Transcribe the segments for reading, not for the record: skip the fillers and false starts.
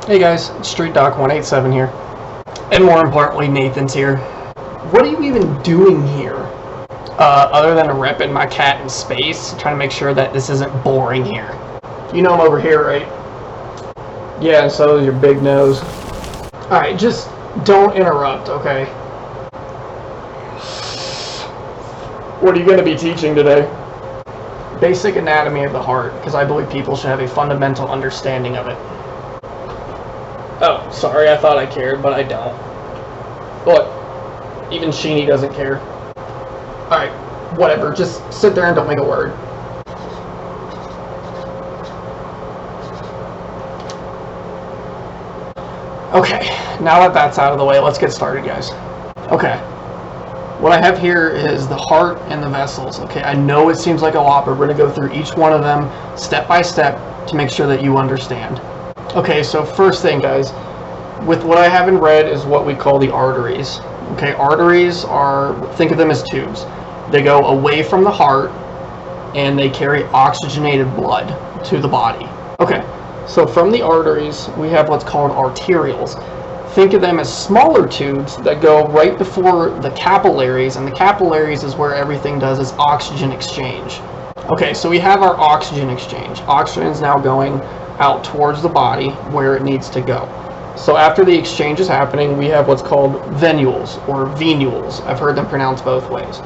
Hey guys, it's Street Doc 187 here. And more importantly, Nathan's here. What are you even doing here? Other than repping my cat in space, trying to make sure that this isn't boring here. You know I'm over here, right? Yeah, and so is your big nose. Alright, just don't interrupt, okay? What are you going to be teaching today? Basic anatomy of the heart, because I believe people should have a fundamental understanding of it. Oh, sorry, I thought I cared, but I don't. Look, even Sheeny doesn't care. Alright, whatever, just sit there and don't make a word. Okay, now that that's out of the way, let's get started, guys. Okay, what I have here is the heart and the vessels. Okay, I know it seems like a lot, but we're going to go through each one of them step by step to make sure that you understand. Okay, so first thing, guys, with what I have in red is what we call the arteries. Okay, arteries are, think of them as tubes. They go away from the heart and they carry oxygenated blood to the body. Okay, so from the arteries, we have what's called arterioles. Think of them as smaller tubes that go right before the capillaries, and the capillaries is where everything does its oxygen exchange. Okay, so we have our oxygen exchange. Oxygen is now going out towards the body where it needs to go. So after the exchange is happening, we have what's called venules or venules. I've heard them pronounced both ways.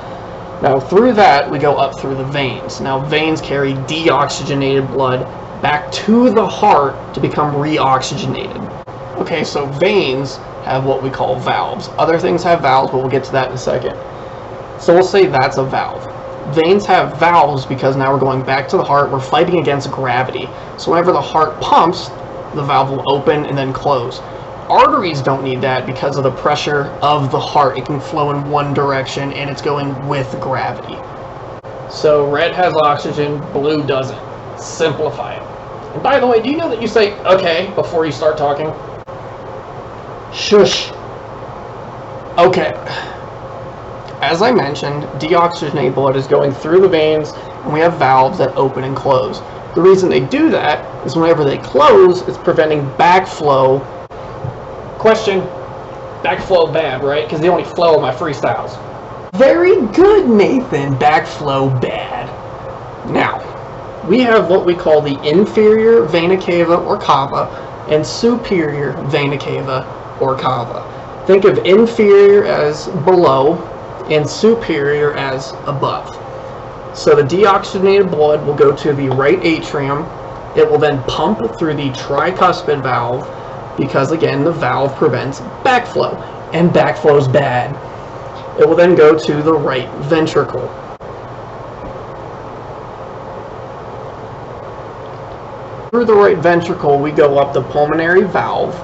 Now through that, we go up through the veins. Now veins carry deoxygenated blood back to the heart to become reoxygenated. Okay, so veins have what we call valves. Other things have valves, but we'll get to that in a second. So we'll say that's a valve. Veins have valves because now we're going back to the heart. We're fighting against gravity. So whenever the heart pumps, the valve will open and then close. Arteries don't need that because of the pressure of the heart. It can flow in one direction and it's going with gravity. So red has oxygen, blue doesn't. Simplify it. And by the way, do you know that you say okay before you start talking? Shush. Okay. As I mentioned, deoxygenated blood is going through the veins, and we have valves that open and close. The reason they do that is whenever they close, it's preventing backflow. Question, backflow bad, right? Because they only flow in my freestyles. Very good, Nathan. Backflow bad. Now, we have what we call the inferior vena cava or cava and superior vena cava or cava. Think of inferior as below and superior as above. So the deoxygenated blood will go to the right atrium. It will then pump through the tricuspid valve because, again, the valve prevents backflow, and backflow is bad. It will then go to the right ventricle. Through the right ventricle, we go up the pulmonary valve.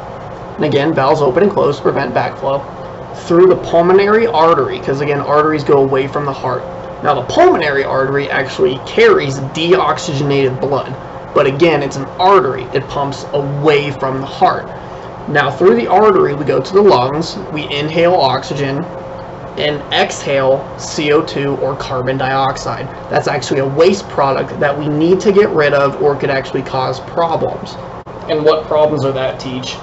And again, valves open and close to prevent backflow. Through the pulmonary artery, because again, arteries go away from the heart. Now the pulmonary artery actually carries deoxygenated blood, but again, it's an artery. It pumps away from the heart. Now through the artery, we go to the lungs. We inhale oxygen and exhale CO2 or carbon dioxide. That's actually a waste product that we need to get rid of, or it could actually cause problems. And what problems are that, Teach?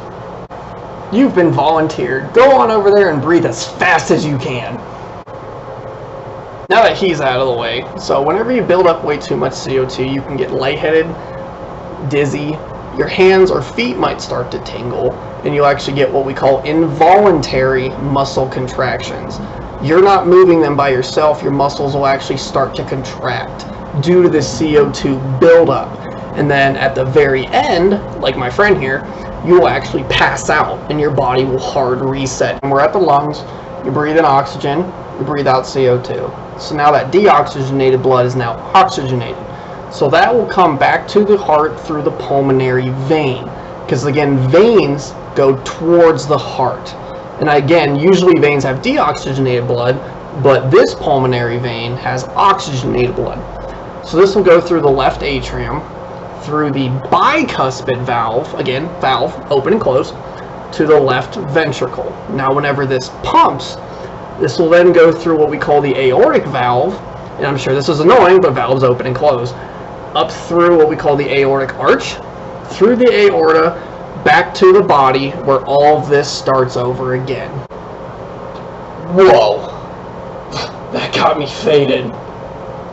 You've been volunteered. Go on over there and breathe as fast as you can. Now that he's out of the way, so whenever you build up way too much CO2, you can get lightheaded, dizzy, your hands or feet might start to tingle, and you'll actually get what we call involuntary muscle contractions. You're not moving them by yourself, your muscles will actually start to contract due to this CO2 buildup. And then at the very end, like my friend here, you will actually pass out and your body will hard reset. And we're at the lungs, you breathe in oxygen, you breathe out CO2. So now that deoxygenated blood is now oxygenated. So that will come back to the heart through the pulmonary vein. Because again, veins go towards the heart. And again, usually veins have deoxygenated blood, but this pulmonary vein has oxygenated blood. So this will go through the left atrium, through the bicuspid valve, again, valve, open and close, to the left ventricle. Now whenever this pumps, this will then go through what we call the aortic valve, and I'm sure this is annoying, but valves open and close, up through what we call the aortic arch, through the aorta, back to the body where all of this starts over again. Whoa. That got me faded.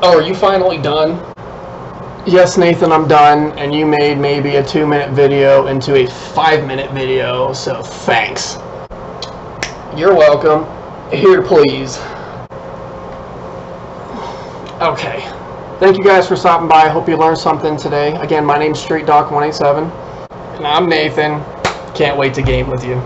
Oh, are you finally done? Yes, Nathan, I'm done, and you made maybe a 2-minute video into a 5-minute video, so thanks. You're welcome. Here, please. Okay. Thank you guys for stopping by. I hope you learned something today. Again, my name's StreetDoc187, and I'm Nathan. Can't wait to game with you.